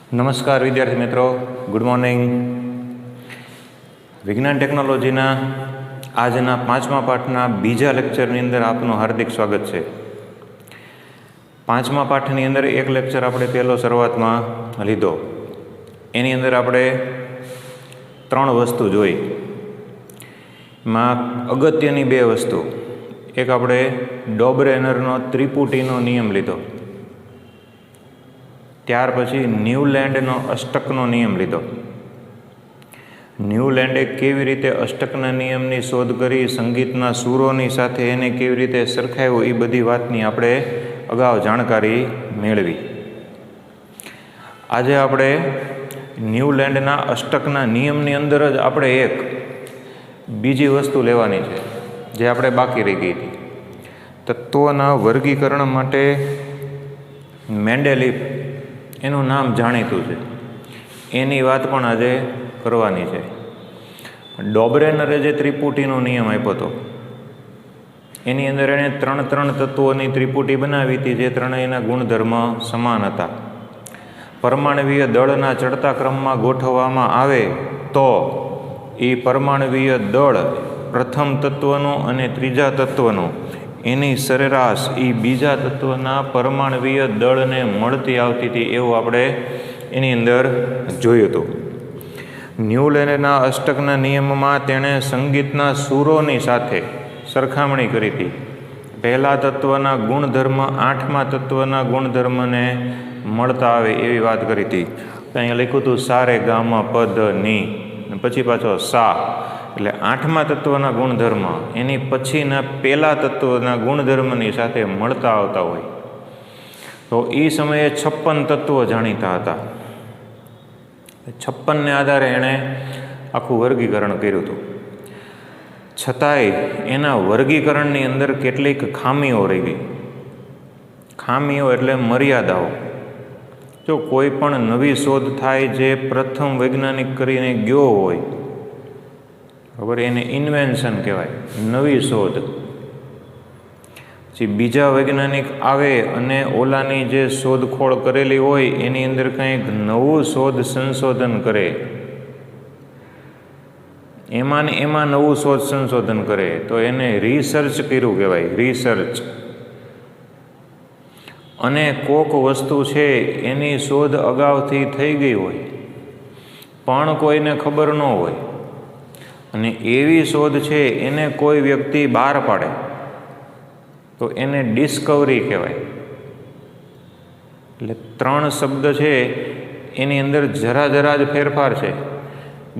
નમસ્કાર વિદ્યાર્થી મિત્રો, ગુડ મોર્નિંગ. વિજ્ઞાન ટેકનોલોજીના આજના 5મા પાઠના બીજા લેક્ચરની અંદર આપનું હાર્દિક સ્વાગત છે. 5મા પાઠની અંદર એક લેક્ચર આપણે પહેલો શરૂઆતમાં લીધો. એની અંદર આપણે 3 વસ્તુ જોઈ. એમાં અગત્યની 2 વસ્તુ, એક આપણે ડોબરેનરનો ત્રિપુટીનો નિયમ લીધો, ત્યાર પછી ન્યૂલેન્ડનો અષ્ટકનો નિયમ લીધો. ન્યૂલેન્ડે કેવી રીતે અષ્ટકના નિયમની શોધ કરી, સંગીતના સૂરોની સાથે એને કેવી રીતે સરખાવ્યું, એ બધી વાતની આપણે અગાઉ જાણકારી મેળવી. આજે આપણે ન્યૂલેન્ડના અષ્ટકના નિયમની અંદર જ આપણે એક બીજી વસ્તુ લેવાની છે, જે આપણે બાકી રહી ગઈ હતી. તત્વોના વર્ગીકરણ માટે મેન્ડેલીફ, એનું નામ જાણીતું છે, એની વાત પણ આજે કરવાની છે. ડોબરેનરે જે ત્રિપુટીનો નિયમ આપ્યો હતો, એની અંદર એણે 3 તત્વોની ત્રિપુટી બનાવી હતી, જે ત્રણેયના ગુણધર્મ સમાન હતા. પરમાણવીય દળના ચડતા ક્રમમાં ગોઠવવામાં આવે તો એ પરમાણવીય દળ પ્રથમ તત્વનું અને ત્રીજા તત્વનું, એની સરેરાશ એ બીજા તત્વના પરમાણવીય દળને મળતી આવતી હતી, એવું આપણે એની અંદર જોયું હતું. ન્યૂલેન્ડના અષ્ટકના નિયમમાં તેણે સંગીતના સૂરોની સાથે સરખામણી કરી હતી. પહેલા તત્વના ગુણધર્મ 8મા તત્વના ગુણધર્મને મળતા આવે એવી વાત કરી હતી. અહીંયા લખ્યું હતું સા રે ગા મા પદ ની, પછી પાછો સા, એટલે 8મા તત્વના ગુણધર્મ એની પછીના પહેલા તત્વના ગુણધર્મની સાથે મળતા આવતા હોય. તો એ સમયે 56 તત્વો જાણીતા હતા. 56ને આધારે એણે આખું વર્ગીકરણ કર્યું હતું. છતાંય એના વર્ગીકરણની અંદર કેટલીક ખામીઓ રહી ગઈ. ખામીઓ એટલે મર્યાદાઓ. જો કોઈ પણ નવી શોધ થાય, જે પ્રથમ વૈજ્ઞાનિક કરીને ગયો હોય, બરાબર, એને ઇન્વેન્શન કહેવાય, નવી શોધ. પછી બીજા વૈજ્ઞાનિક આવે અને ઓલાની જે શોધખોળ કરેલી હોય એની અંદર કંઈક નવું શોધ સંશોધન કરે, એમાં નવું શોધ સંશોધન કરે, તો એને રિસર્ચ કર્યું કહેવાય, રિસર્ચ. અને કોક વસ્તુ છે એની શોધ અગાઉથી થઈ ગઈ હોય પણ કોઈને ખબર ન હોય, અને એવી શોધ છે એને કોઈ વ્યક્તિ બહાર પાડે તો એને ડિસ્કવરી કહેવાય. એટલે 3 શબ્દ છે એની અંદર જરા જ ફેરફાર છે.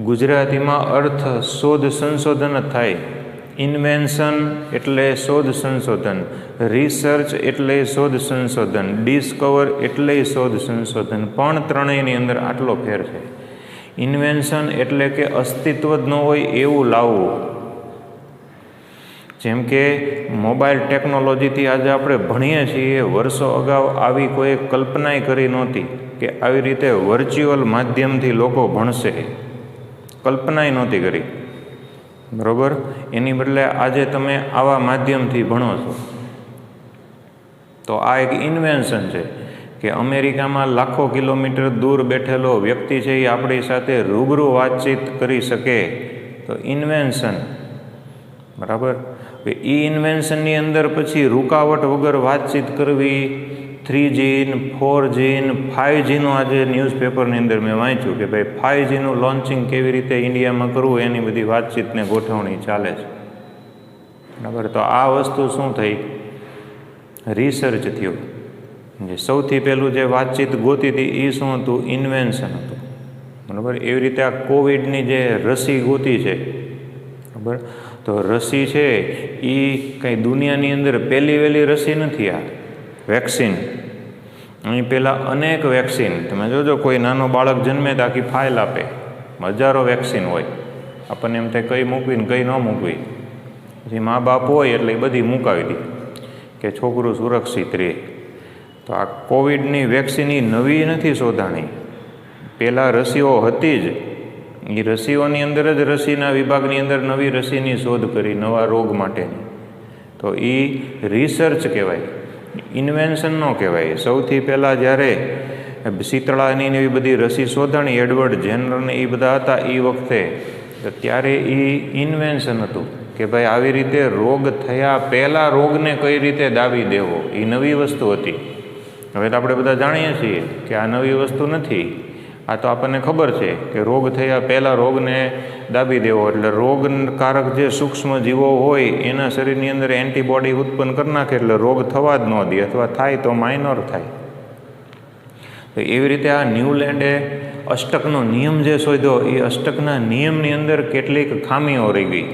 ગુજરાતીમાં અર્થ શોધ સંશોધન જ થાય. ઇન્વેન્શન એટલે શોધ સંશોધન, રિસર્ચ એટલે શોધ સંશોધન, ડિસ્કવર એટલે શોધ સંશોધન, પણ ત્રણેયની અંદર આટલો ફેર છે. ઇન્વેન્શન એટલે કે અસ્તિત્વ જ ન હોય એવું લાવવું. જેમ કે મોબાઈલ ટેકનોલોજીથી આજે આપણે ભણીએ છીએ, વર્ષો અગાઉ આવી કોઈ કલ્પનાય કરી નહોતી કે આવી રીતે વર્ચ્યુઅલ માધ્યમથી લોકો ભણશે, કલ્પનાય નહોતી કરી, બરાબર. એની બદલે આજે તમે આવા માધ્યમથી ભણો છો. તો આ એક ઇન્વેન્શન છે કે અમેરિકામાં લાખો કિલોમીટર દૂર બેઠેલો વ્યક્તિ છે એ આપણી સાથે રૂબરૂ વાતચીત કરી શકે, તો ઇન્વેન્શન, બરાબર. એ ઇન્વેન્શનની અંદર પછી રૂકાવટ વગર વાતચીત કરવી, 3G, 4G, 5Gનું આજે ન્યૂઝપેપરની અંદર મેં વાંચ્યું કે ભાઈ 5Gનું લોન્ચિંગ કેવી રીતે ઇન્ડિયામાં કરવું, એની બધી વાતચીતને ગોઠવણી ચાલે છે, બરાબર. તો આ વસ્તુ શું થઈ? રિસર્ચ થયું. જે સૌથી પહેલું જે વાતચીત ગોતી હતી એ શું હતું? ઇન્વેન્શન હતું, બરાબર. એવી રીતે આ કોવિડની જે રસી ગોતી છે, બરાબર, તો રસી છે એ કંઈ દુનિયાની અંદર પહેલી વહેલી રસી નથી. આ વેક્સિન, અહીં પહેલાં અનેક વેક્સિન, તમે જોજો કોઈ નાનો બાળક જન્મે તો આખી ફાઇલ આપે, હજારો વેક્સિન હોય. આપણને એમ થાય કઈ મૂકવી ને કઈ ન મૂકવી. પછી મા બાપ હોય એટલે એ બધી મુકાવી દે કે છોકરું સુરક્ષિત રહે. તો આ કોવિડની વેક્સિન એ નવી નથી શોધાણી, પહેલાં રસીઓ હતી જ. એ રસીઓની અંદર જ રસીના વિભાગની અંદર નવી રસીની શોધ કરી, નવા રોગ માટેની. તો એ રિસર્ચ કહેવાય, ઇન્વેન્શન ન કહેવાય. સૌથી પહેલાં જ્યારે શીતળાની એવી બધી રસી શોધાણી, એડવર્ડ જેનરને એ બધા હતા એ વખતે, તો ત્યારે એ ઇન્વેન્શન હતું કે ભાઈ આવી રીતે રોગ થયા પહેલાં રોગને કઈ રીતે દાબી દેવો, એ નવી વસ્તુ હતી. હવે તો આપણે બધા જાણીએ છીએ કે આ નવી વસ્તુ નથી, આ તો આપણને ખબર છે કે રોગ થયા પહેલાં રોગને દાબી દેવો એટલે રોગકારક જે સૂક્ષ્મ જીવો હોય એના શરીરની અંદર એન્ટીબોડી ઉત્પન્ન કરી નાખે એટલે રોગ થવા જ ન દે, અથવા થાય તો માઇનોર થાય. તો એવી રીતે આ ન્યૂલેન્ડે અષ્ટકનો નિયમ જે શોધ્યો, એ અષ્ટકના નિયમની અંદર કેટલીક ખામીઓ રહી ગઈ.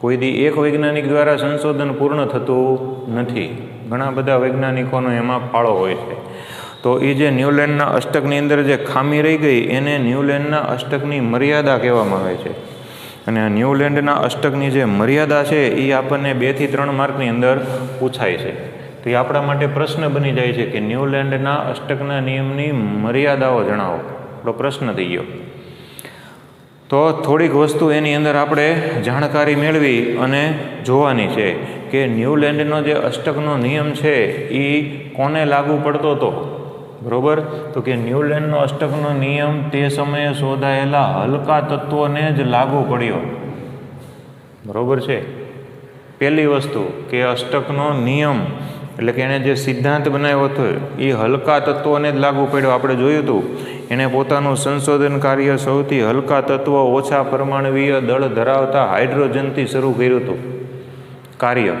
કોઈ દી એક વૈજ્ઞાનિક દ્વારા સંશોધન પૂર્ણ થતું નથી, ઘણા બધા વૈજ્ઞાનિકોનો એમાં ફાળો હોય છે. તો એ જે ન્યૂલેન્ડના અષ્ટકની અંદર જે ખામી રહી ગઈ એને ન્યૂલેન્ડના અષ્ટકની મર્યાદા કહેવામાં આવે છે. અને આ ન્યૂલેન્ડના અષ્ટકની જે મર્યાદા છે એ આપણને 2 થી 3 માર્કની અંદર પૂછાય છે. તો એ આપણા માટે પ્રશ્ન બની જાય છે કે ન્યૂલેન્ડના અષ્ટકના નિયમની મર્યાદાઓ જણાવો. આપણો પ્રશ્ન થઈ ગયો. તો થોડીક વસ્તુ એની અંદર આપણે જાણકારી મેળવી અને જોવાની છે કે ન્યૂલેન્ડનો જે અષ્ટકનો નિયમ છે એ કોને લાગુ પડતો હતો, બરાબર? તો કે ન્યૂલેન્ડનો અષ્ટકનો નિયમ તે સમયે શોધાયેલા હલકા તત્વોને જ લાગુ પડ્યો, બરાબર છે. પહેલી વસ્તુ કે અષ્ટકનો નિયમ એટલે કે એણે જે સિદ્ધાંત બનાવ્યો હતો એ હલકા તત્વોને જ લાગુ પડ્યો. આપણે જોયું હતું એણે પોતાનું સંશોધન કાર્ય સૌથી હલકા તત્વ, ઓછા પરમાણવીય દળ ધરાવતા હાઇડ્રોજનથી શરૂ કર્યું હતું કાર્ય.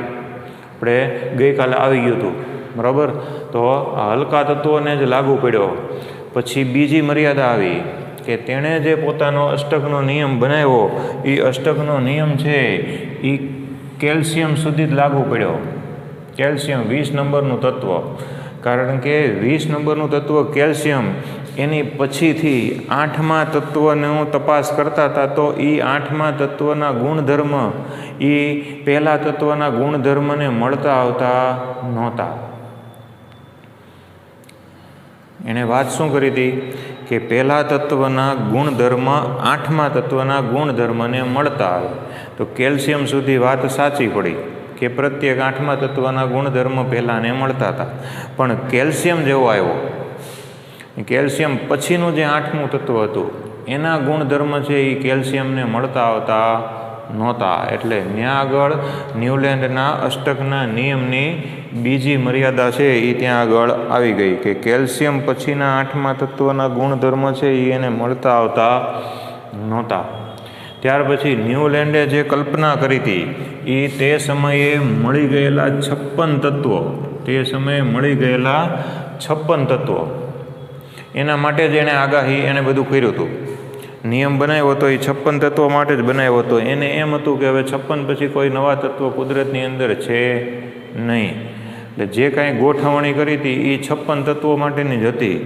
આપણે ગઈકાલે આવી ગયું હતું, બરાબર? તો આ હલકા તત્વોને જ લાગુ પડ્યો. પછી બીજી મર્યાદા આવી કે તેણે જે પોતાનો અષ્ટકનો નિયમ બનાવ્યો એ અષ્ટકનો નિયમ છે એ કેલ્શિયમ સુધી જ લાગુ પડ્યો. કેલ્શિયમ 20 નંબરનું તત્વ, કારણ કે 20 નંબરનું તત્વ કેલ્શિયમ એની પછીથી 8મા તત્વનું તપાસ કરતા હતા, તો એ 8મા તત્વના ગુણધર્મ એ પહેલા તત્વના ગુણધર્મને મળતા આવતા નહોતા. એણે વાત શું કરી હતી કે પહેલા તત્વના ગુણધર્મ 8મા તત્વના ગુણધર્મને મળતા આવે. તો કેલ્શિયમ સુધી વાત સાચી પડી કે પ્રત્યેક 8મા તત્વના ગુણધર્મ પહેલાંને મળતા હતા, પણ કેલ્શિયમ જેવો આવ્યો, કેલ્શિયમ પછીનું જે 8મું તત્વ હતું એના ગુણધર્મ છે એ કેલ્શિયમને મળતા આવતા નહોતા. એટલે ત્યાં આગળ ન્યૂલેન્ડના અષ્ટકના નિયમની બીજી મર્યાદા છે એ ત્યાં આગળ આવી ગઈ કે કેલ્શિયમ પછીના 8મા તત્વના ગુણધર્મ છે એ એને મળતા આવતા નહોતા. ત્યાર પછી ન્યૂલેન્ડે જે કલ્પના કરી હતી એ તે સમયે મળી ગયેલા 56 તત્વો, તે સમયે મળી ગયેલા 56 તત્વો એના માટે જ એણે આગાહી એને બધું કર્યું હતું. નિયમ બનાવ્યો હતો એ 56 તત્વો માટે જ બનાવ્યો હતો. એને એમ હતું કે હવે 56 પછી કોઈ નવા તત્વો કુદરતની અંદર છે નહીં. એટલે જે કાંઈ ગોઠવણી કરી હતી એ 56 તત્વો માટેની જ હતી,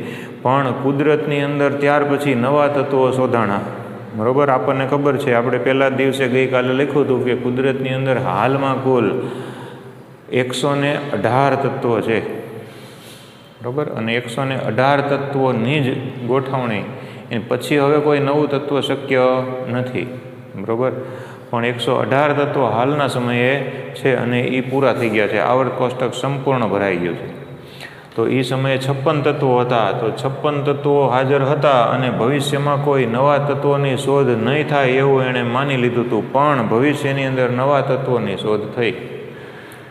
પણ કુદરતની અંદર ત્યાર પછી નવા તત્વો શોધાણા, બરાબર? આપણને ખબર છે, આપણે પહેલા દિવસે ગઈકાલે લખ્યું હતું કે કુદરતની અંદર હાલમાં કુલ 118 તત્વો છે, બરાબર? અને 118 તત્વોની જ ગોઠવણી, અને પછી હવે કોઈ નવું તત્વ શક્ય નથી, બરાબર? પણ 118 તત્વો હાલના સમયે છે અને એ પૂરા થઈ ગયા છે. આવર્ત કોષ્ટક સંપૂર્ણ ભરાઈ ગયું છે. તો એ સમયે 56 તત્વો હતા. તો 56 તત્વો હાજર હતા અને ભવિષ્યમાં કોઈ નવા તત્વોની શોધ નહીં થાય એવું એણે માની લીધું હતું, પણ ભવિષ્યની અંદર નવા તત્વોની શોધ થઈ.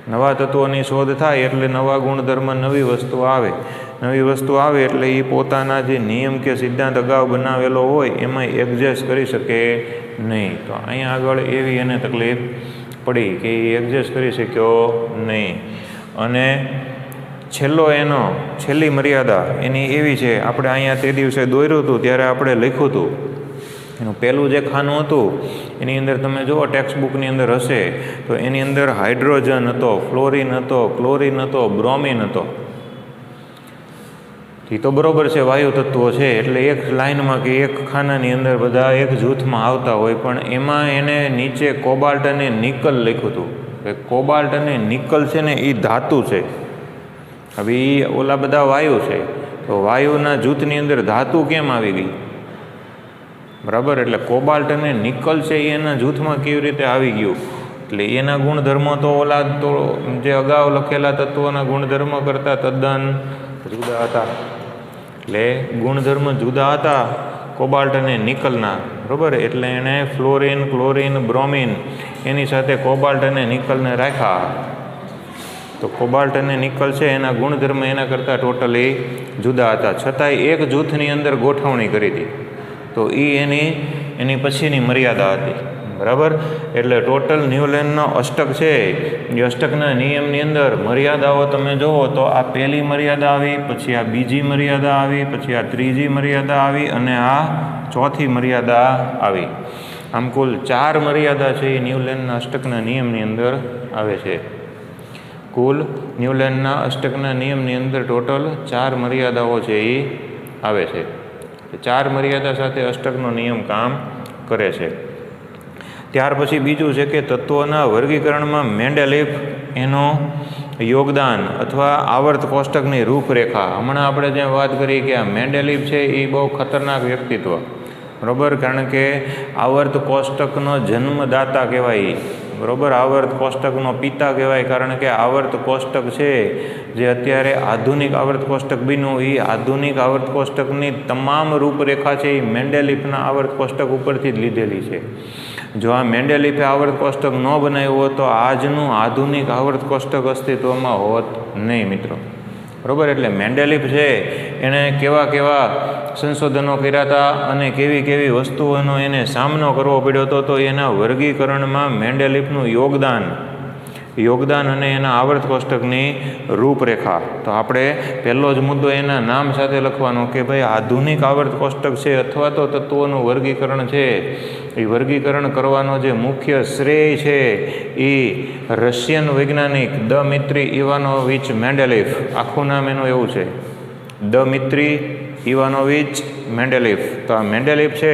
નવા તત્વોની શોધ થાય એટલે નવા ગુણધર્મ, નવી વસ્તુ આવે. નવી વસ્તુ આવે એટલે એ પોતાના જે નિયમ કે સિદ્ધાંત અગાઉ બનાવેલો હોય એમાં એડજસ્ટ કરી શકે નહીં. તો અહીંયા આગળ એવી એને તકલીફ પડી કે એ એડજસ્ટ કરી શક્યો નહીં. અને છેલ્લી મર્યાદા એની એવી છે, આપણે અહીંયા તે દિવસે દોર્યું હતું ત્યારે આપણે લખ્યું હતું, એનું પહેલું જે ખાનું હતું એની અંદર તમે જુઓ ટેક્સ્ટબુકની અંદર હશે તો એની અંદર હાઇડ્રોજન હતો, ફ્લોરિન હતો, ક્લોરિન હતો, બ્રોમિન હતો. એ તો બરાબર છે, વાયુ તત્વો છે એટલે એક લાઇનમાં કે એક ખાનાની અંદર બધા એક જૂથમાં આવતા હોય, પણ એમાં એને નીચે કોબાલ્ટ અને નિકલ લખ્યું હતું કે કોબાલ્ટ અને નિકલ છે ને એ ધાતુ છે. હવે એ ઓલા બધા વાયુ છે, તો વાયુના જૂથની અંદર ધાતુ કેમ આવી ગઈ, બરાબર? એટલે કોબાલ્ટ અને નિકલ છે એ એના જૂથમાં કેવી રીતે આવી ગયું? એટલે એના ગુણધર્મો તો ઓલા તો જે અગાઉ લખેલા તત્વોના ગુણધર્મ કરતાં તદ્દન જુદા હતા. એટલે ગુણધર્મ જુદા હતા કોબાલ્ટ અને નિકલના, બરાબર. એટલે એણે ફ્લોરિન, ક્લોરિન, બ્રોમિન એની સાથે કોબાલ્ટ અને નિકલને રાખ્યા. તો કોબાલ્ટ અને નિકલ છે એના ગુણધર્મ એના કરતાં ટોટલી જુદા હતા, છતાંય એક જૂથની અંદર ગોઠવણી કરી હતી. તો એ એની પછીની મર્યાદા હતી, બરાબર. એટલે ટોટલ ન્યુલેનનો અષ્ટક છે એ અષ્ટકના નિયમની અંદર મર્યાદાઓ તમે જુઓ તો આ પહેલી મર્યાદા આવી, પછી આ બીજી મર્યાદા આવી, પછી આ ત્રીજી મર્યાદા આવી અને આ ચોથી મર્યાદા આવી. આમ કુલ 4 મર્યાદા છે એ ન્યુલેનના અષ્ટકના નિયમની અંદર આવે છે. કુલ ન્યુલેનના અષ્ટકના નિયમની અંદર ટોટલ 4 મર્યાદાઓ છે એ આવે છે. 4 મર્યાદા સાથે અષ્ટકનો નિયમ કામ કરે છે. ત્યાર પછી બીજું છે કે તત્વોના વર્ગીકરણમાં મેન્ડેલિફ એનો યોગદાન અથવા આવર્ત કોષ્ટકની રૂપરેખા. હમણાં આપણે જેમ વાત કરી કે આ મેન્ડેલિફ છે એ બહુ ખતરનાક વ્યક્તિત્વ, બરાબર. કારણ કે આવર્ત કોષ્ટકનો જન્મદાતા કહેવાય, બરાબર. આવર્ત કોષ્ટકનો પિતા કહેવાય, કારણ કે આવર્ત કોષ્ટક છે જે અત્યારે આધુનિક આવર્ત કોષ્ટક બન્યું, એ આધુનિક આવર્ત કોષ્ટકની તમામ રૂપરેખા છે એ મેન્ડેલિફના આવર્ત કોષ્ટક ઉપરથી જ લીધેલી છે. જો આ મેન્ડેલિફે આવર્ત કોષ્ટક ન બનાવ્યું હોત તો આજનું આધુનિક આવર્ત કોષ્ટક અસ્તિત્વમાં હોત નહીં, મિત્રો, બરાબર. એટલે મેન્ડેલિફ છે એણે કેવા સંશોધનો કર્યા હતા અને કેવી વસ્તુઓનો એને સામનો કરવો પડ્યો હતો, તો એના વર્ગીકરણમાં મેન્ડેલિફનું યોગદાન અને એના આવર્ત કોષ્ટકની રૂપરેખા. તો આપણે પહેલો જ મુદ્દો એના નામ સાથે લખવાનો કે ભાઈ આધુનિક આવર્ત કોષ્ટક છે અથવા તો તત્વોનું વર્ગીકરણ છે, એ વર્ગીકરણ કરવાનો જે મુખ્ય શ્રેય છે એ રશિયન વૈજ્ઞાનિક દમિત્રી ઇવાનોવિચ મેન્ડેલિફ, આખું નામ એનું એવું છે, દમિત્રી ઇવાનોવિચ મેન્ડેલિફ. તો આ મેન્ડેલિફ છે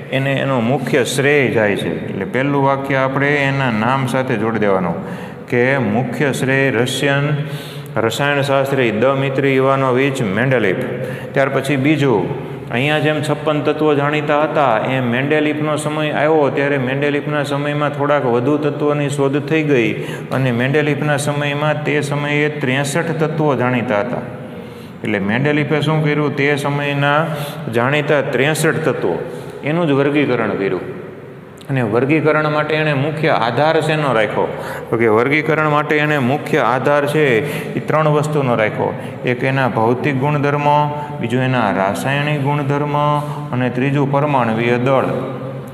એને એનો મુખ્ય શ્રેય જાય છે. એટલે પહેલું વાક્ય આપણે એના નામ સાથે જોડી દેવાનું કે મુખ્ય શ્રેય રશિયન રસાયણશાસ્ત્રી દમિત્રી ઇવાનોવિચ મેન્ડેલિફ. ત્યાર પછી બીજું, અહીંયા જેમ 56 તત્વો જાણીતા હતા એમ મેન્ડેલિફનો સમય આવ્યો ત્યારે મેન્ડેલિફના સમયમાં થોડાક વધુ તત્વોની શોધ થઈ ગઈ અને મેન્ડેલિફના સમયમાં તે સમયે 63 તત્વો જાણીતા હતા. એટલે મેન્ડેલિફે શું કર્યું, તે સમયના જાણીતા 63 તત્વો એનું જ વર્ગીકરણ કર્યું. અને વર્ગીકરણ માટે એણે મુખ્ય આધાર શેનો રાખ્યો, તો કે વર્ગીકરણ માટે એણે મુખ્ય આધાર છે એ 3 વસ્તુનો રાખ્યો. એક એના ભૌતિક ગુણધર્મો, બીજું એના રાસાયણિક ગુણધર્મો અને ત્રીજું પરમાણવીય દળ,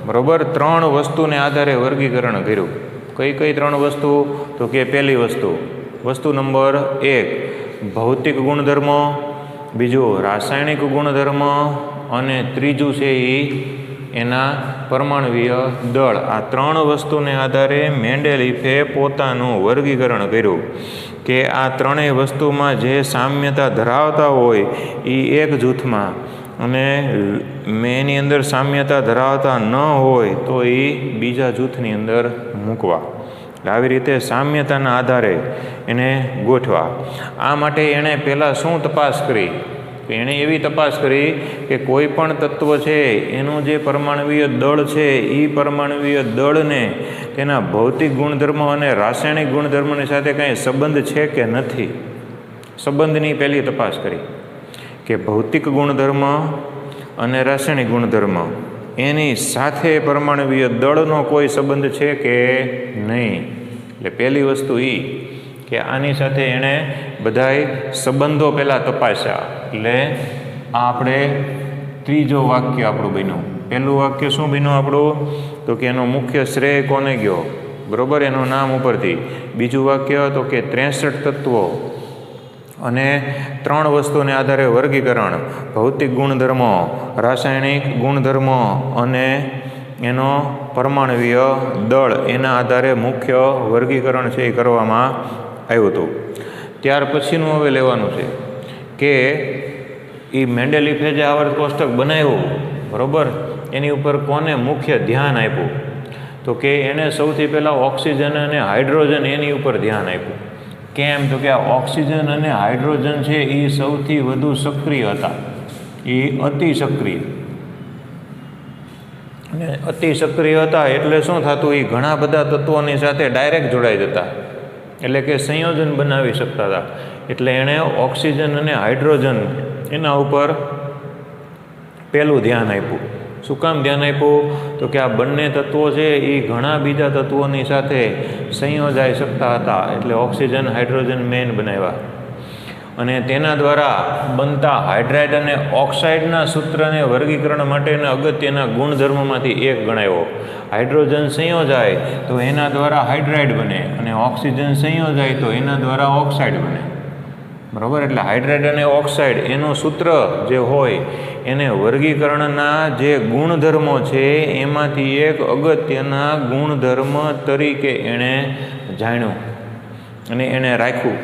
બરાબર. 3 વસ્તુને આધારે વર્ગીકરણ કર્યું. કઈ 3 વસ્તુ, તો કે પહેલી વસ્તુ નંબર 1 ભૌતિક ગુણધર્મો, બીજું રાસાયણિક ગુણધર્મો અને ત્રીજું છે એ એના પરમાણવીય દળ. આ 3 વસ્તુને આધારે મેન્ડેલિફે પોતાનું વર્ગીકરણ કર્યું કે આ 3 વસ્તુમાં જે સામ્યતા ધરાવતા હોય એ એક જૂથમાં અને એની અંદર સામ્યતા ધરાવતા ન હોય તો એ બીજા જૂથની અંદર મૂકવા. આવી રીતે સામ્યતાના આધારે એને ગોઠવા. આ માટે એણે પહેલાં શું તપાસ કરી, એણે એવી તપાસ કરી કે કોઈ પણ તત્વ છે એનું જે પરમાણવીય દળ છે એ પરમાણવીય દળને તેના ભૌતિક ગુણધર્મો અને રાસાયણિક ગુણધર્મોની સાથે કાંઈ સંબંધ છે કે નથી. સંબંધની પહેલી તપાસ કરી કે ભૌતિક ગુણધર્મ અને રાસાયણિક ગુણધર્મ એની સાથે પરમાણવીય દળનો કોઈ સંબંધ છે કે નહીં. એટલે પહેલી વસ્તુ એ કે આની સાથે એણે બધાય સંબંધો પહેલાં તપાસ્યા. એટલે આ આપણે ત્રીજો વાક્ય આપણું બન્યું. પહેલું વાક્ય શું બન્યું આપણું, તો કે એનો મુખ્ય શ્રેય કોને ગયો, બરાબર, એનું નામ ઉપરથી. બીજું વાક્ય તો કે 63 તત્વો અને 3 વસ્તુને આધારે વર્ગીકરણ, ભૌતિક ગુણધર્મો, રાસાયણિક ગુણધર્મો અને એનો પરમાણવીય દળ, એના આધારે મુખ્ય વર્ગીકરણ છે એ કરવામાં આવ્યું હતું. ત્યાર પછીનું હવે લેવાનું છે કે એ મેન્ડેલિફે જે આવર્ત કોષ્ટક બનાવ્યું, બરાબર, એની ઉપર કોને મુખ્ય ધ્યાન આપ્યું, તો કે એણે સૌથી પહેલાં ઓક્સિજન અને હાઇડ્રોજન એની ઉપર ધ્યાન આપ્યું. કેમ, તો કે આ ઓક્સિજન અને હાઇડ્રોજન છે એ સૌથી વધુ સક્રિય હતા, એ અતિ સક્રિય. અને અતિ સક્રિય હતા એટલે શું થતું, એ ઘણા બધા તત્વોની સાથે ડાયરેક્ટ જોડાઈ જતા, એટલે કે સંયોજન બનાવી શકતા હતા. એટલે એણે ઓક્સિજન અને હાઇડ્રોજન એના ઉપર પહેલું ધ્યાન આપ્યું. શું કામ ધ્યાન આપ્યું? તો કે આ બંને તત્વો છે એ ઘણા બીજા તત્વોની સાથે સંયોજાઈ શકતા હતા, એટલે ઓક્સિજન હાઇડ્રોજન મેઇન બનાવ્યા અને તેના દ્વારા બનતા હાઇડ્રાઇડ અને ઓક્સાઇડના સૂત્રને વર્ગીકરણ માટેના અગત્યના ગુણધર્મમાંથી એક ગણાવ્યો. હાઇડ્રોજન સંયોજાય તો એના દ્વારા હાઇડ્રાઇડ બને અને ઓક્સિજન સંયોજાય તો એના દ્વારા ઓક્સાઇડ બને. બરાબર, એટલે હાઇડ્રાઇડ અને ઓક્સાઇડ એનું સૂત્ર જે હોય એને વર્ગીકરણના જે ગુણધર્મો છે એમાંથી એક અગત્યના ગુણધર્મ તરીકે એણે જાણ્યું અને એણે રાખ્યું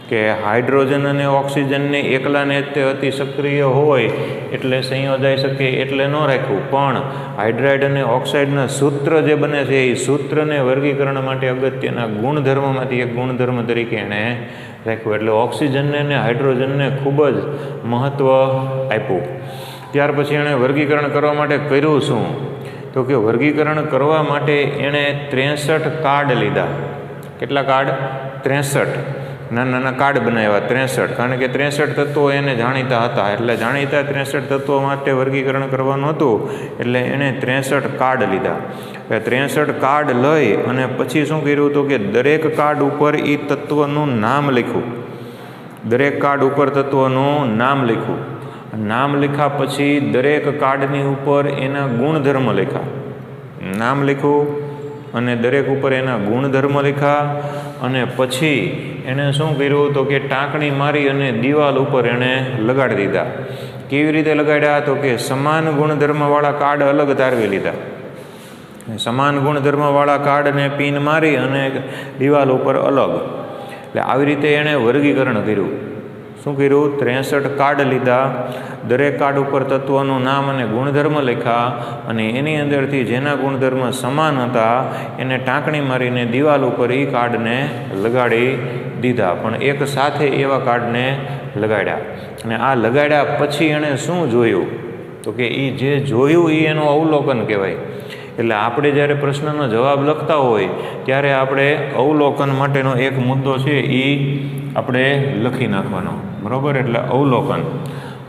કે હાઇડ્રોજન અને ઓક્સિજનને એકલાને તે અતિ સક્રિય હોય એટલે સંયોજાઈ શકે એટલે ન રાખ્યું, પણ હાઇડ્રાઇડ અને ઓક્સાઇડના સૂત્ર જે બને છે એ સૂત્રને વર્ગીકરણ માટે અગત્યના ગુણધર્મમાંથી એક ગુણધર્મ તરીકે એણે રાખ્યું. એટલે ઓક્સિજનને અને હાઇડ્રોજનને ખૂબ જ મહત્ત્વ આપ્યું. ત્યાર પછી એણે વર્ગીકરણ કરવા માટે કર્યું શું? તો કે વર્ગીકરણ કરવા માટે એણે 63 કાર્ડ લીધા. કેટલા કાર્ડ? 63 નાના નાના કાર્ડ બનાવ્યા. 63, કારણ કે 63 તત્વો એને જાણીતા હતા, એટલે જાણીતા 63 તત્વો માટે વર્ગીકરણ કરવાનું હતું, એટલે એણે 63 કાર્ડ લીધા. 63 કાર્ડ લઈ અને પછી શું કર્યું? તો કે દરેક કાર્ડ ઉપર એ તત્વનું નામ લખ્યું. દરેક કાર્ડ ઉપર તત્વનું નામ લખ્યું. નામ લખ્યા પછી દરેક કાર્ડની ઉપર એના ગુણધર્મ લખ્યા. નામ લખ્યું અને દરેક ઉપર એના ગુણધર્મ લખ્યા અને પછી એણે શું કર્યું? તો કે ટાંકણી મારી અને દિવાલ ઉપર એણે લગાડી દીધા. કેવી રીતે લગાડ્યા? તો કે સમાન ગુણધર્મવાળા કાર્ડ અલગ તારવી લીધા. સમાન ગુણધર્મવાળા કાર્ડને પિન મારી અને દિવાલ ઉપર અલગ. એટલે આવી રીતે એણે વર્ગીકરણ કર્યું. શું કર્યું? 63 કાર્ડ લીધા, દરેક કાર્ડ ઉપર તત્વનું નામ અને ગુણધર્મ લખ્યા અને એની અંદરથી જેના ગુણધર્મ સમાન હતા એને ટાંકણી મારીને દિવાલ ઉપર એ કાર્ડને લગાડી દીધા. પણ એક સાથે એવા કાર્ડને લગાડ્યા અને આ લગાડ્યા પછી એણે શું જોયું? તો કે એ જે જોયું એ એનું અવલોકન કહેવાય. એટલે આપણે જ્યારે પ્રશ્નનો જવાબ લખતા હોય ત્યારે આપણે અવલોકન માટેનો એક મુદ્દો છે એ આપણે લખી નાખવાનો. બરાબર, એટલે અવલોકન.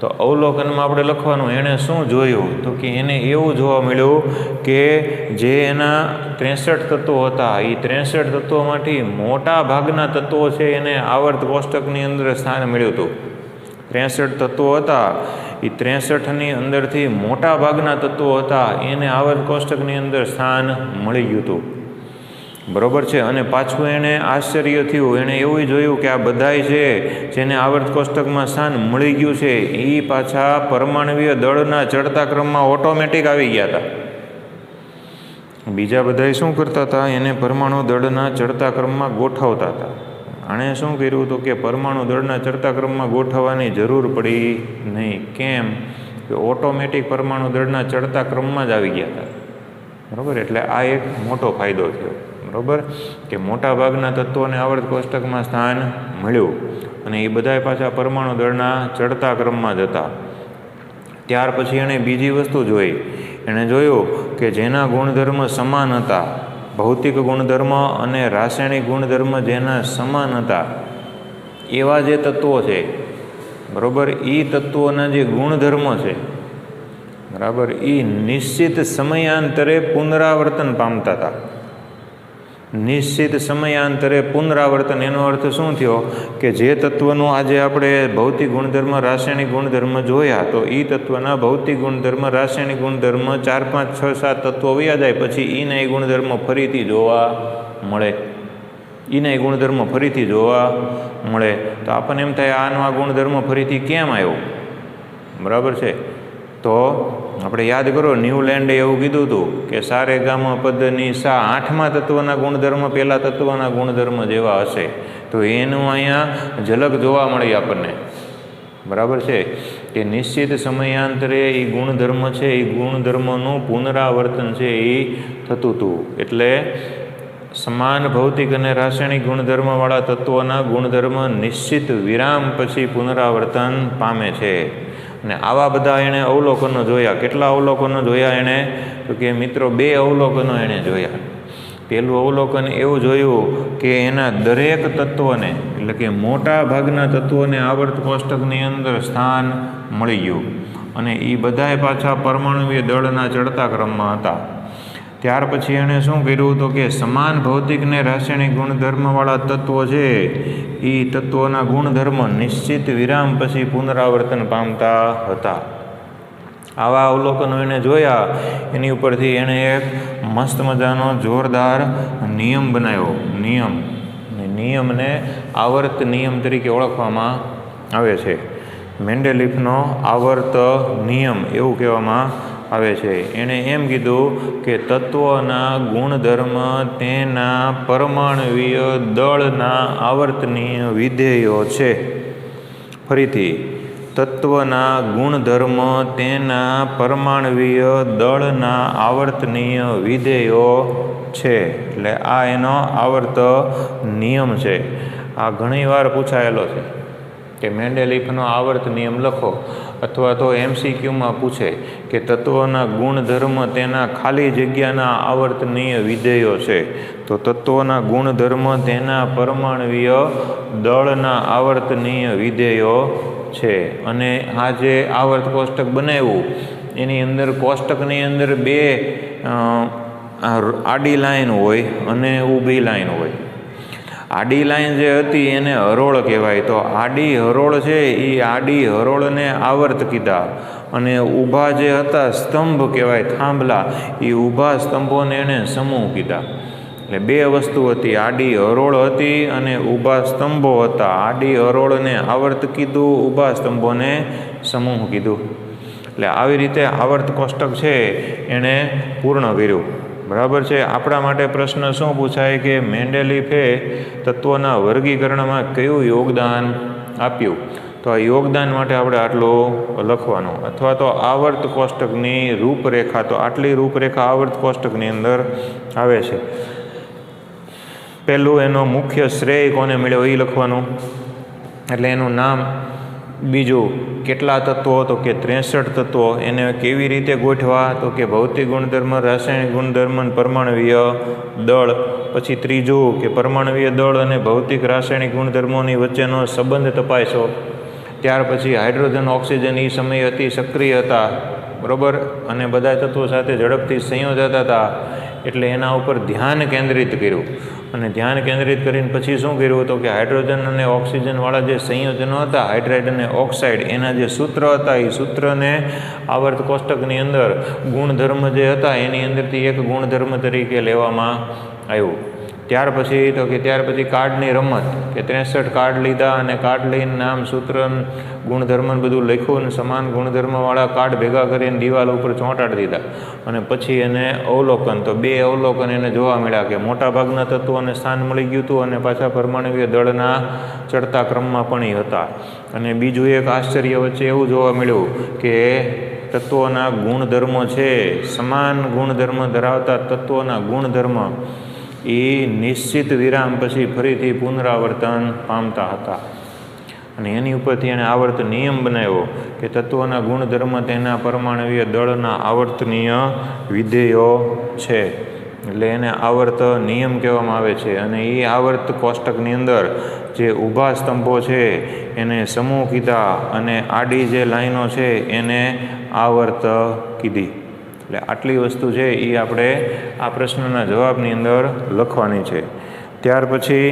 તો અવલોકનમાં આપણે લખવાનું એણે શું જોયું? તો કે એને એવું જોવા મળ્યું કે જે એના 63 તત્વો હતા એ 63 તત્વોમાંથી મોટા ભાગના તત્વો છે એને આવર્ત કોષ્ટકની અંદર સ્થાન મળ્યું હતું. 63 તત્વો હતા એ 63ની અંદરથી મોટા ભાગના તત્વો હતા એને આવર્ત કોષ્ટકની અંદર સ્થાન મળી ગયું હતું. બરાબર છે. અને પાછું એણે આશ્ચર્ય થયું, એણે એવું જોયું કે આ બધાય છે જેને આવર્ત કોષ્ટકમાં સ્થાન મળી ગયું છે એ પાછા પરમાણવીય દળના ચડતા ક્રમમાં ઓટોમેટિક આવી ગયા હતા. બીજા બધાય શું કરતા હતા? એને પરમાણુ દળના ચડતા ક્રમમાં ગોઠવતા હતા. આણે શું કર્યું? તો કે પરમાણુ દળના ચડતા ક્રમમાં ગોઠવવાની જરૂર પડી નહીં. કેમ? કે ઓટોમેટિક પરમાણુ દળના ચડતા ક્રમમાં જ આવી ગયા હતા. બરાબર, એટલે આ એક મોટો ફાયદો થયો. બરાબર, કે મોટા ભાગના તત્વોને આવર્ત કોષ્ટકમાં સ્થાન મળ્યું અને એ બધાય પાછા પરમાણુ દળના ચડતા ક્રમમાં જ હતા. ત્યાર પછી એણે બીજી વસ્તુ જોઈ. એણે જોયું કે જેના ગુણધર્મ સમાન હતા, ભૌતિક ગુણધર્મ અને રાસાયણિક ગુણધર્મ જેના સમાન હતા એવા જે તત્વો છે, બરાબર, એ તત્વોના જે ગુણધર્મ છે, બરાબર, એ નિશ્ચિત સમયાંતરે પુનરાવર્તન પામતા હતા. નિશ્ચિત સમયાંતરે પુનરાવર્તન, એનો અર્થ શું થયો? કે જે તત્વનું આજે આપણે ભૌતિક ગુણધર્મ રાસાયણિક ગુણધર્મ જોયા તો એ તત્વના ભૌતિક ગુણધર્મ રાસાયણિક ગુણધર્મ 4, 5, 6, 7 તત્વો વયા જાય પછી એના એ ગુણધર્મ ફરીથી જોવા મળે. એના એ ગુણધર્મ ફરીથી જોવા મળે તો આપણને એમ થાય આનો આ ગુણધર્મ ફરીથી કેમ આવ્યો? બરાબર છે. તો આપણે યાદ કરો, ન્યૂલેન્ડે એવું કીધું હતું કે સારે ગામ પદની સા 8મા તત્વના ગુણધર્મ પહેલા તત્વના ગુણધર્મ જેવા હશે. તો એનું અહીંયા ઝલક જોવા મળી આપણને. બરાબર છે કે નિશ્ચિત સમયાંતરે એ ગુણધર્મ છે એ ગુણધર્મનું પુનરાવર્તન છે એ થતું હતું. એટલે સમાન ભૌતિક અને રાસાયણિક ગુણધર્મવાળા તત્વોના ગુણધર્મ નિશ્ચિત વિરામ પછી પુનરાવર્તન પામે છે. અને આવા બધા એણે અવલોકનો જોયા. કેટલા અવલોકનો જોયા એણે? તો કે મિત્રો 2 અવલોકનો એણે જોયા. પહેલું અવલોકન એવું જોયું કે એના દરેક તત્વોને એટલે કે મોટા ભાગના તત્વોને આવર્ત કોષ્ટકની અંદર સ્થાન મળી ગયું અને એ બધાય પાછા પરમાણુવીય દળના ચડતા ક્રમમાં હતા. ત્યાર પછી એણે શું કર્યું તો કે સમાન ભૌતિક ને રાસાયણિક ગુણધર્મવાળા તત્વો છે એ તત્વોના ગુણધર્મ નિશ્ચિત વિરામ પછી પુનરાવર્તન પામતા હતા. આવા અવલોકનો એને જોયા, એની ઉપરથી એણે એક મસ્ત મજાનો જોરદાર નિયમ બનાવ્યો. નિયમને આવર્ત નિયમ તરીકે ઓળખવામાં આવે છે. મેન્ડેલિફનો આવર્ત નિયમ એવું કહેવામાં આવે છે. એણે એમ કીધું કે તત્વોના ગુણધર્મ તેના પરમાણવીય દળના આવર્તનીય વિધેયો છે. ફરીથી, તત્વના ગુણધર્મ તેના પરમાણવીય દળના આવર્તનીય વિધેયો છે. એટલે આ એનો આવર્ત નિયમ છે. આ ઘણીવાર પૂછાયેલો છે કે મેન્ડેલિફનો આવર્ત નિયમ લખો, અથવા તો MCQમાં પૂછે કે તત્વોના ગુણધર્મ તેના ખાલી જગ્યાના આવર્તનીય વિધેયો છે. તો તત્વોના ગુણધર્મ તેના પરમાણવીય દળના આવર્તનીય વિધેયો છે. અને આ જે આવર્ત કોષ્ટક બનાવ્યું એની અંદર કોષ્ટકની અંદર બે આડી લાઈન હોય અને ઊભી લાઈન હોય. આડી લાઈન જે હતી એને હરોળ કહેવાય. તો આડી હરોળ છે એ આડી હરોળને આવર્ત કીધા, અને ઊભા જે હતા સ્તંભ કહેવાય, થાંભલા, એ ઊભા સ્તંભોને એણે સમૂહ કીધા. એટલે બે વસ્તુ હતી, આડી હરોળ હતી અને ઊભા સ્તંભો હતા. આડી હરોળને આવર્ત કીધું, ઊભા સ્તંભોને સમૂહ કીધું. એટલે આવી રીતે આવર્ત કોષ્ટક છે એણે પૂર્ણ કર્યું. બરાબર છે. આપણા માટે પ્રશ્ન શું પૂછાય કે મેન્ડેલિફે તત્વોના વર્ગીકરણમાં કયું યોગદાન આપ્યું? તો આ યોગદાન માટે આપણે આટલું લખવાનું, અથવા તો આવર્ત કોષ્ટકની રૂપરેખા. તો આટલી રૂપરેખા આવર્ત કોષ્ટકની અંદર આવે છે. પહેલું એનો મુખ્ય શ્રેય કોને મળ્યો એ લખવાનું, એટલે એનું નામ. બીજું, કેટલા તત્વો? તો કે 63 તત્વો. એને કેવી રીતે ગોઠવા? તો કે ભૌતિક ગુણધર્મ, રાસાયણિક ગુણધર્મ, પરમાણવીય દળ. પછી ત્રીજું કે પરમાણવીય દળ અને ભૌતિક રાસાયણિક ગુણધર્મોની વચ્ચેનો સંબંધ તપાસો. ત્યાર પછી હાઇડ્રોજન, ઓક્સિજન એ સમયે અતિ સક્રિય હતા, બરાબર, અને બધા તત્વો સાથે ઝડપથી સંયોજાતા હતા. એટલે એના ઉપર ધ્યાન કેન્દ્રિત કર્યું. અને ધ્યાન કેન્દ્રિત કરીને પછી શું કર્યું? તો કે હાઇડ્રોજન અને ઓક્સિજનવાળા જે સંયોજનો હતા, હાઇડ્રાઇડ અને ઓક્સાઇડ, એના જે સૂત્ર હતા એ સૂત્રને આવર્ત કોષ્ટકની અંદર ગુણધર્મ જે હતા એની અંદરથી એક ગુણધર્મ તરીકે લેવામાં આવ્યું. ત્યાર પછી કાર્ડની રમત, કે 63 કાર્ડ લીધા અને કાર્ડ લઈને નામ, સૂત્ર, ગુણધર્મ બધું લખ્યું અને સમાન ગુણધર્મવાળા કાર્ડ ભેગા કરીને દિવાલ ઉપર ચોંટાડી દીધા. અને પછી એને અવલોકન, તો બે અવલોકન એને જોવા મળ્યા કે મોટાભાગના તત્વોને સ્થાન મળી ગયું હતું અને પાછા પરમાણવીય દળના ચડતા ક્રમમાં પણ એ હતા. અને બીજું એક આશ્ચર્ય વચ્ચે એવું જોવા મળ્યું કે તત્વોના ગુણધર્મો છે, સમાન ગુણધર્મ ધરાવતા તત્વોના ગુણધર્મ એ નિશ્ચિત વિરામ પછી ફરીથી પુનરાવર્તન પામતા હતા. અને એની ઉપરથી એણે આવર્ત નિયમ બનાવ્યો કે તત્વોના ગુણધર્મ તેના પરમાણવીય દળના આવર્તનીય વિધેયો છે. એટલે એને આવર્ત નિયમ કહેવામાં આવે છે. અને એ આવર્ત કોષ્ટકની અંદર જે ઊભા સ્તંભો છે એને સમૂહ કીધા, અને આડી જે લાઈનો છે એને આવર્ત કીધી. એટલે આટલી વસ્તુ છે એ આપણે આ પ્રશ્નના જવાબની અંદર લખવાની છે. ત્યાર પછી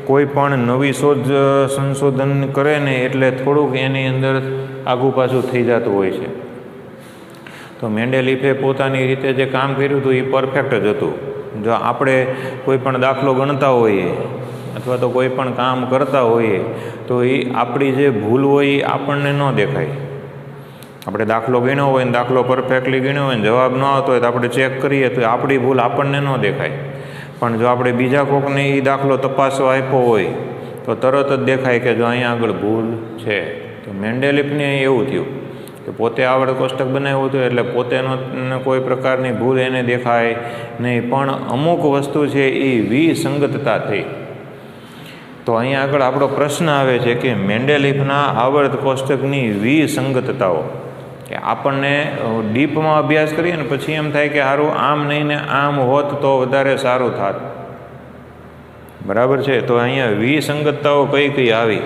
કોઈ પણ નવી શોધ સંશોધન કરે ને એટલે થોડુંક એની અંદર આઘું પાછું થઈ જતું હોય છે. તો મેન્ડેલિફે પોતાની રીતે જે કામ કર્યું હતું એ પરફેક્ટ જ હતું. જો આપણે કોઈ પણ દાખલો ગણતા હોઈએ અથવા તો કોઈ પણ કામ કરતા હોઈએ તો એ આપણી જે ભૂલ હોય એ આપણને ન દેખાય. આપણે દાખલો ગણ્યો હોય ને દાખલો પરફેક્ટલી ગણ્યો હોય ને જવાબ ન આવતો હોય તો આપણે ચેક કરીએ તો આપણી ભૂલ આપણને ન દેખાય. પણ જો આપણે બીજા કોકને એ દાખલો તપાસવા આપ્યો હોય તો તરત જ દેખાય કે જો અહીંયા આગળ ભૂલ છે. તો મેન્ડેલિફને એવું થયું કે પોતે આવર્ત કોષ્ટક બનાવ્યું હતું એટલે પોતેનો કોઈ પ્રકારની ભૂલ એને દેખાય નહીં, પણ અમુક વસ્તુ છે એ વિસંગતતા થઈ. તો અહીંયા આગળ આપણો પ્રશ્ન આવે છે કે મેન્ડેલિફના આવર્ત કોષ્ટકની વિસંગતતાઓ. કે આપણને ડીપમાં અભ્યાસ કરીએ ને પછી એમ થાય કે સારું આમ નહીં ને આમ હોત તો વધારે સારું થાત. બરાબર છે. તો અહીંયા વિસંગતતાઓ કઈ કઈ આવી?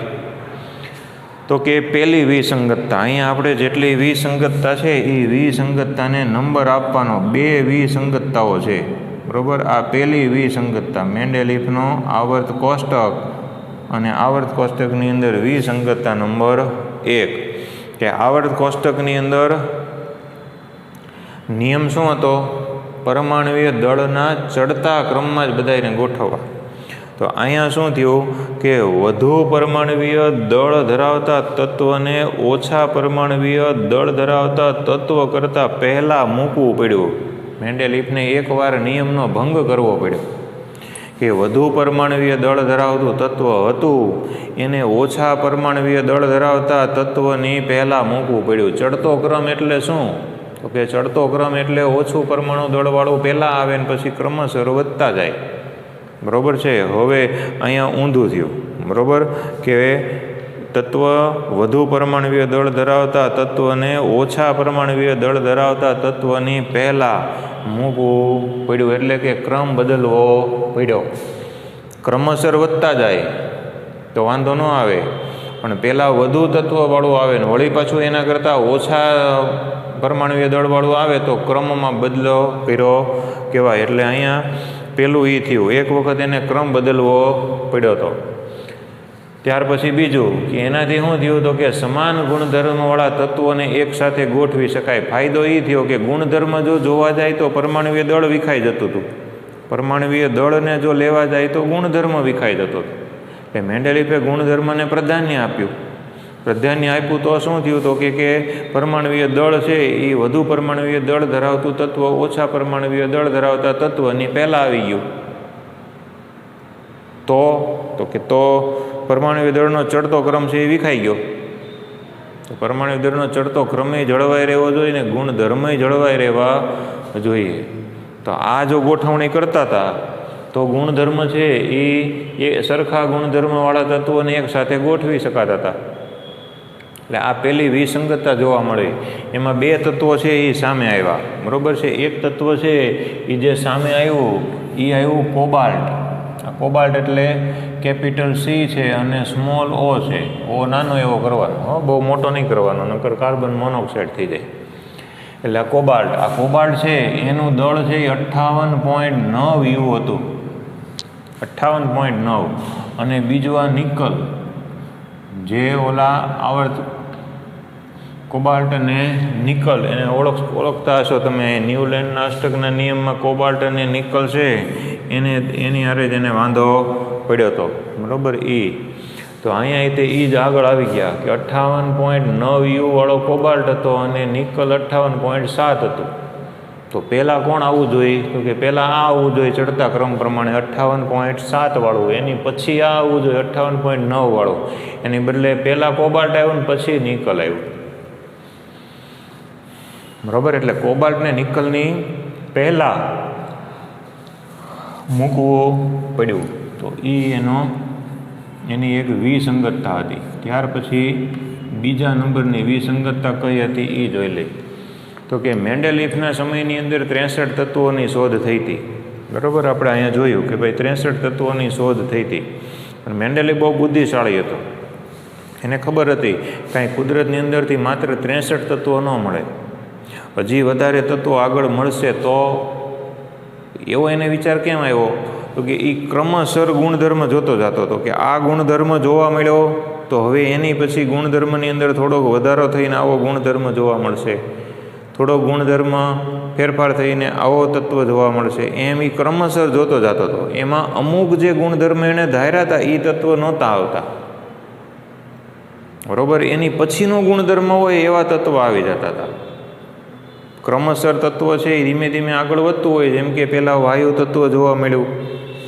તો કે પહેલી વિસંગતતા, અહીંયા આપણે જેટલી વિસંગતતા છે એ વિસંગતતાને નંબર આપવાનો. 2 વિસંગતતાઓ છે, બરાબર. આ પહેલી વિસંગતતા મેન્ડેલિફનો આવર્ત કોષ્ટક અને આવર્ત કોષ્ટકની અંદર વિસંગતતા નંબર 1 કે આવર્ત કોષ્ટકની અંદર નિયમ શું હતો? પરમાણુય દળના ચડતા ક્રમમાં જ બધાને ગોઠવવા. તો અહીંયા શું થયું કે વધુ પરમાણુય દળ ધરાવતા તત્વને ઓછા પરમાણુય દળ ધરાવતા તત્વ કરતાં પહેલાં મૂકવું પડ્યું. મેન્ડેલિફને એકવાર નિયમનો ભંગ કરવો પડ્યો કે વધુ પરમાણુય દળ ધરાવતું તત્વ હતું એને ઓછા પરમાણુય દળ ધરાવતા તત્વની પહેલાં મૂકવું પડ્યું. ચડતો ક્રમ એટલે શું? તો કે ચડતો ક્રમ એટલે ઓછું પરમાણુ દળવાળું પહેલાં આવે ને પછી ક્રમશર વધતા જાય. બરાબર છે. હવે અહીંયા ઊંધું થયું, બરાબર, કે તત્વ વધુ પરમાણુય દળ ધરાવતા તત્વને ઓછા પરમાણુય દળ ધરાવતા તત્વની પહેલાં મૂકવું પડ્યું, એટલે કે ક્રમ બદલવો પડ્યો. ક્રમશર વધતા જાય તો વાંધો ન આવે, પણ પહેલાં વધુ તત્વવાળું આવે ને વળી પાછું એના કરતાં ઓછા પરમાણુય દળવાળું આવે તો ક્રમમાં બદલો કર્યો કહેવાય. એટલે અહીંયા પેલું એ થયું, એક વખત એને ક્રમ બદલવો પડ્યો હતો. ત્યાર પછી બીજું કે એનાથી શું થયું તો કે સમાન ગુણધર્મવાળા તત્વોને એકસાથે ગોઠવી શકાય. ફાયદો એ થયો કે ગુણધર્મ જો જોવા જાય તો પરમાણુય દળ વિખાઈ જતું હતું, પરમાણુય દળને જો લેવા જાય તો ગુણધર્મ વિખાઈ જતો હતો. એટલે મેન્ડેલિફે ગુણધર્મને પ્રાધાન્ય આપ્યું. પ્રાધાન્ય આપ્યું તો શું થયું તો કે પરમાણુય દળ છે એ વધુ પરમાણુય દળ ધરાવતું તત્વ ઓછા પરમાણુય દળ ધરાવતા તત્વની પહેલાં આવી ગયું. તો પરમાણુય દળનો ચડતો ક્રમ છે એ વિખાઈ ગયો. તો પરમાણુય દળનો ચડતો ક્રમે જળવાઈ રહેવો જોઈએ ને ગુણધર્મય જળવાઈ રહેવા જોઈએ. તો આ જો ગોઠવણી કરતા હતા તો ગુણધર્મ છે એ સરખા ગુણધર્મવાળા તત્વોને એક સાથે ગોઠવી શકાતા હતા. એટલે આ પહેલી વિસંગતતા જોવા મળી. એમાં 2 તત્વો છે એ સામે આવ્યા, બરાબર છે. એક તત્વ છે એ જે સામે આવ્યું એ આવ્યું કોબાલ્ટ. આ કોબાલ્ટ એટલે કેપિટલ સી છે અને સ્મોલ ઓ છે. ઓ નાનો એવો કરવાનો, બહુ મોટો નહીં કરવાનો, નકર કાર્બન મોનોક્સાઇડ થઈ જાય. એટલે આ કોબાલ્ટ છે એનું દળ છે એ 58.9 યુ હતું, 58.9. અને બીજું આ નિકલ, જે ઓલા આવર્ત કોબાલ્ટ અને નિકલ એને ઓળખતા હશો તમે. ન્યૂલેન્ડના અષ્ટકના નિયમમાં કોબાલ્ટ અને નિકલ છે એની હારે જ એને વાંધો પડ્યો હતો, બરાબર. તો અહીંયા તે જ આગળ આવી ગયા કે 58.9 યુ વાળો કોબાલ્ટ હતો અને નિકલ 58.7 હતું. તો પહેલાં કોણ આવવું જોઈએ તો કે પહેલાં આ આવવું જોઈએ ચડતા ક્રમ પ્રમાણે 58.7 વાળું, એની પછી આ આવવું જોઈએ 58.9 વાળું. એની બદલે પહેલાં કોબાલ્ટ આવ્યું ને પછી નિકલ આવ્યું, બરાબર. એટલે કોબાલ્ટ ને નિકલની પહેલાં મૂકવું પડ્યું. તો એની એક વિસંગતતા હતી. ત્યાર પછી બીજા નંબરની વિસંગતતા કઈ હતી એ જોઈ લઈ. તો કે મેન્ડેલિફના સમયની અંદર 63 તત્વોની શોધ થઈ હતી, બરાબર. આપણે અહીંયા જોયું કે ભાઈ 63 તત્વોની શોધ થઈ હતી. પણ મેન્ડેલિફ બહુ બુદ્ધિશાળી હતો. એને ખબર હતી કાંઈ કુદરતની અંદરથી માત્ર 63 તત્વો ન મળે, હજી વધારે તત્વો આગળ મળશે. તો એવો એને વિચાર કેમ આવ્યો તો કે એ ક્રમશર ગુણધર્મ જોતો જતો હતો કે આ ગુણધર્મ જોવા મળ્યો તો હવે એની પછી ગુણધર્મની અંદર થોડોક વધારો થઈને આવો ગુણધર્મ જોવા મળશે, થોડો ગુણધર્મ ફેરફાર થઈને આવો તત્વ જોવા મળશે. એમ એ ક્રમશર જોતો જતો હતો. એમાં અમુક જે ગુણધર્મ એણે ધાર્યા હતા એ તત્વ નહોતા આવતા, બરાબર. એની પછીનો ગુણધર્મ હોય એવા તત્વ આવી જતા હતા. ક્રમશર તત્વ છે એ ધીમે ધીમે આગળ વધતું હોય. જેમ કે પહેલાં વાયુ તત્વ જોવા મળ્યું,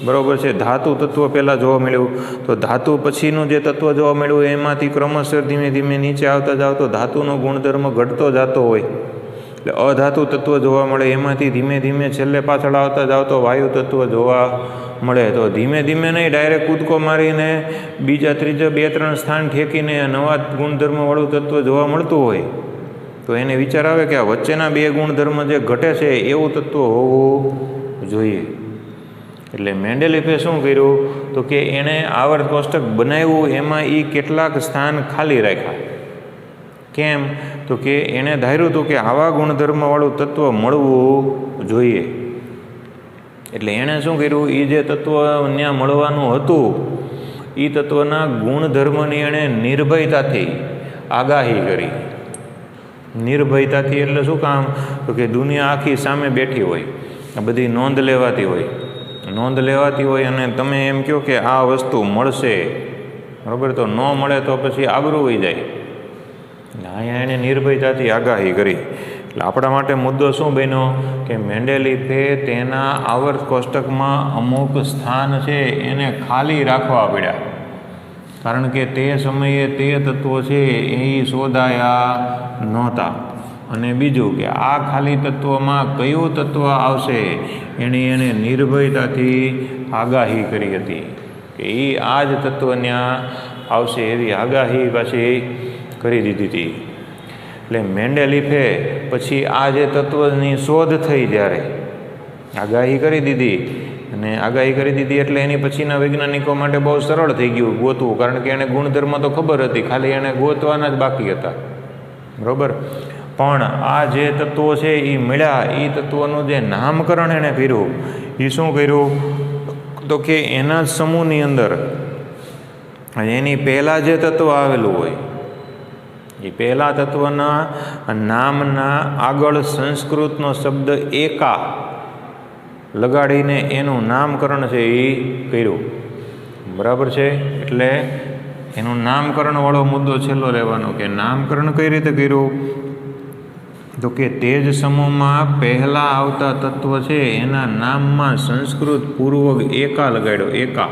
બરાબર છે. ધાતુ તત્વ પહેલાં જોવા મળ્યું, તો ધાતુ પછીનું જે તત્વ જોવા મળ્યું એમાંથી ક્રમશર ધીમે ધીમે નીચે આવતા જાવ તો ધાતુનો ગુણધર્મ ઘટતો જતો હોય. એટલે અધાતુ તત્વ જોવા મળે, એમાંથી ધીમે ધીમે છેલ્લે પાછળ આવતા જાવ તો વાયુ તત્વ જોવા મળે. તો ધીમે ધીમે નહીં ડાયરેક્ટ કૂદકો મારીને બીજા ત્રીજા 2-3 સ્થાન ઠેકીને નવા ગુણધર્મવાળું તત્વ જોવા મળતું હોય તો એને વિચાર આવે કે આ વચ્ચેના બે ગુણધર્મ જે ઘટે છે એવું તત્વ હોવું જોઈએ. એટલે મેન્ડેલિફે શું કર્યું તો કે એણે આવર્ત કોષ્ટક બનાવ્યું, એમાં એ કેટલાક સ્થાન ખાલી રાખ્યા. કેમ તો કે એણે ધાર્યું હતું કે આવા ગુણધર્મવાળું તત્વ મળવું જોઈએ. એટલે એણે શું કર્યું, એ જે તત્વ ત્યાં મળવાનું હતું એ તત્વના ગુણધર્મની એણે નિર્ભયતાથી આગાહી કરી. નિર્ભયતાથી એટલે શું કામ તો કે દુનિયા આખી સામે બેઠી હોય, આ બધી નોંધ લેવાતી હોય અને તમે એમ કહો કે આ વસ્તુ મળશે, બરાબર, તો ન મળે તો પછી આબરૂ વહી જાય. અહીંયા એણે નિર્ભયતાથી આગાહી કરી. એટલે આપણા માટે મુદ્દો શું બન્યો કે મેન્ડેલિફે તેના આવર્ત કોષ્ટકમાં અમુક સ્થાન છે એને ખાલી રાખવા પડ્યા, કારણ કે તે સમયે તે તત્વો છે એ શોધાયા નહોતા. અને બીજું કે આ ખાલી તત્વમાં કયું તત્વ આવશે એને નિર્ભયતાથી આગાહી કરી હતી કે એ આ જ તત્વ ત્યાં આવશે એવી આગાહી પાછી કરી દીધી હતી. એટલે મેન્ડેલિફે પછી આ જે તત્વની શોધ થઈ ત્યારે આગાહી કરી દીધી એટલે એની પછીના વૈજ્ઞાનિકો માટે બહુ સરળ થઈ ગયું ગોતવું, કારણ કે એને ગુણધર્મ તો ખબર હતી, ખાલી એને ગોતવાના જ બાકી હતા, બરાબર. પણ આ જે તત્વો છે એ મળ્યા, એ તત્વોનું જે નામકરણ એણે કર્યું, એ શું કર્યું તો કે એના સમૂહની અંદર એની પહેલાં જે તત્વ આવેલું હોય એ પહેલા તત્વના નામના આગળ સંસ્કૃતનો શબ્દ એકા લગાડીને એનું નામકરણ છે એ કર્યું, બરાબર છે. એટલે એનું નામકરણવાળો મુદ્દો છેલ્લો રહેવાનો કે નામકરણ કઈ રીતે કર્યું તો કે તે જ સમૂહમાં પહેલાં આવતા તત્વ છે એના નામમાં સંસ્કૃત પૂર્વક એકા લગાડ્યો, એકા.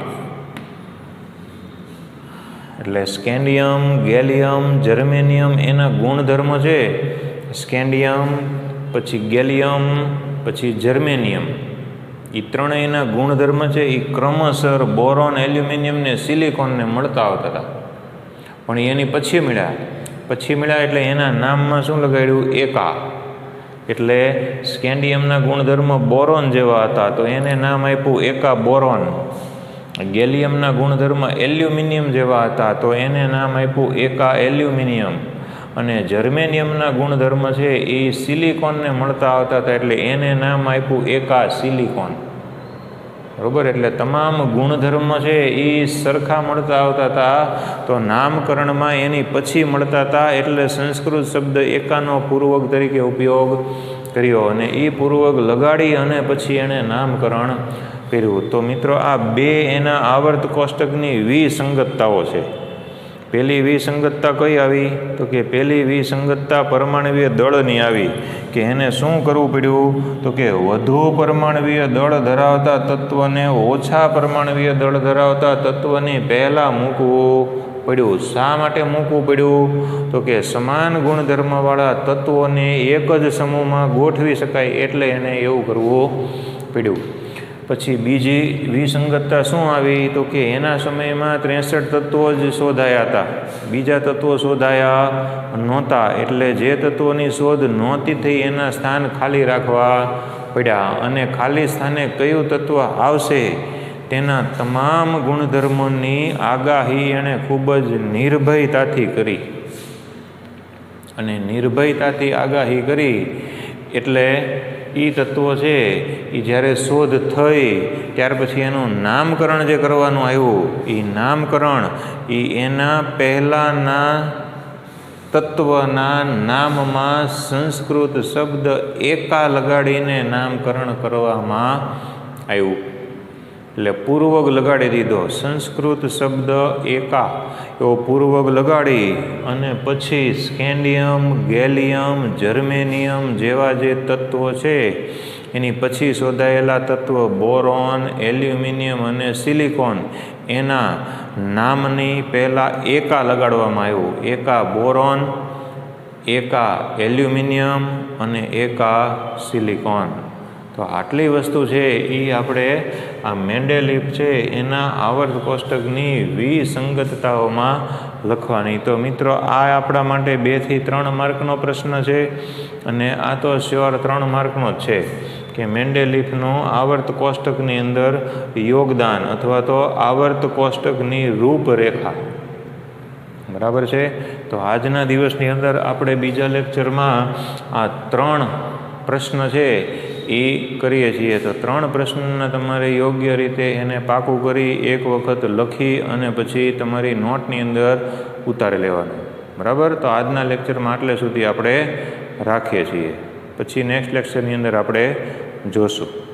એટલે સ્કેન્ડિયમ, ગેલિયમ, જર્મેનિયમ એના ગુણધર્મ છે. સ્કેન્ડિયમ, પછી ગેલિયમ, પછી જર્મેનિયમ, એ ત્રણેયના ગુણધર્મ છે એ ક્રમશર બોરોન, એલ્યુમિનિયમ ને સિલિકોનને મળતા આવતા હતા. પણ એની પછી મળ્યા એટલે એના નામમાં શું લગાડ્યું, એકા. એટલે સ્કેન્ડિયમના ગુણધર્મ બોરોન જેવા હતા તો એને નામ આપ્યું એકા બોરોન. ગેલિયમના ગુણધર્મ એલ્યુમિનિયમ જેવા હતા તો એને નામ આપ્યું એકા એલ્યુમિનિયમ. અને જર્મેનિયમના ગુણધર્મ છે એ સિલિકોનને મળતા આવતા હતા એટલે એને નામ આપ્યું એકા સિલિકોન, બરાબર. એટલે તમામ ગુણધર્મ છે એ સરખા મળતા આવતા હતા તો નામકરણમાં એની પછી મળતા હતા એટલે સંસ્કૃત શબ્દ એકાનો પૂર્વક તરીકે ઉપયોગ કર્યો અને એ પૂર્વક લગાડી અને પછી એણે નામકરણ કર્યું. તો મિત્રો આ બે એના આવર્ત કોષ્ટકની વિસંગતતાઓ છે. પહેલી વિસંગતતા કઈ આવી તો કે પહેલી વિસંગતતા પરમાણવીય દળની આવી કે એને શું કરવું પડ્યું તો કે વધુ પરમાણવીય દળ ધરાવતા તત્વને ઓછા પરમાણવીય દળ ધરાવતા તત્વની પહેલાં મૂકવું પડ્યું. શા માટે મૂકવું પડ્યું તો કે સમાન ગુણધર્મવાળા તત્વોને એક જ સમૂહમાં ગોઠવી શકાય એટલે એને એવું કરવું પડ્યું. પછી બીજી વિસંગતતા શું આવી તો કે એના સમયમાં 63 તત્વો જ શોધાયા હતા, બીજા તત્વો શોધાયા નહોતા. એટલે જે તત્વોની શોધ નહોતી થઈ એના સ્થાન ખાલી રાખવા પડ્યા અને ખાલી સ્થાને કયું તત્વ આવશે તેના તમામ ગુણધર્મોની આગાહી એણે ખૂબ જ નિર્ભયતાથી કરી. અને નિર્ભયતાથી આગાહી કરી એટલે એ તત્વો છે એ જ્યારે શોધ થઈ ત્યાર પછી એનું નામકરણ જે કરવાનું આવ્યું એ નામકરણ એ એના પહેલાંના તત્વના નામમાં સંસ્કૃત શબ્દ એકા લગાડીને નામકરણ કરવામાં આવ્યું. એટલે પૂર્વક લગાડી દીધો સંસ્કૃત શબ્દ એકા એવો પૂર્વક લગાડી અને પછી સ્કેન્ડિયમ, ગેલિયમ, જર્મેનિયમ જેવા જે તત્વો છે એની પછી શોધાયેલા તત્વ બોરોન, એલ્યુમિનિયમ અને સિલિકોન એના નામની પહેલાં એકા લગાડવામાં આવ્યું. એકા બોરોન, એકા એલ્યુમિનિયમ અને એકા સિલિકોન. તો તો આટલી વસ્તુ છે એ આપણે આ મેન્ડેલિફ છે એના આવર્ત કોષ્ટકની વિસંગતતાઓમાં લખવાની. તો મિત્રો આ આપણા માટે 2 થી 3 માર્કનો પ્રશ્ન છે અને આ તો શ્યોર 3 માર્કનો જ છે કે મેન્ડેલિફનું આવર્ત કોષ્ટકની અંદર યોગદાન અથવા તો આવર્ત કોષ્ટકની રૂપરેખા. બરાબર છે. તો આજના દિવસની અંદર આપણે બીજા લેક્ચરમાં આ 3 પ્રશ્ન છે એ કરીએ છીએ. તો 3 પ્રશ્નના તમારે યોગ્ય રીતે એને પાકું કરી એક વખત લખી અને પછી તમારી નોટની અંદર ઉતારી લેવાનું. બરાબર. તો આજના લેક્ચરમાં આટલે સુધી આપણે રાખીએ છીએ. પછી નેક્સ્ટ લેક્ચરની અંદર આપણે જોશું.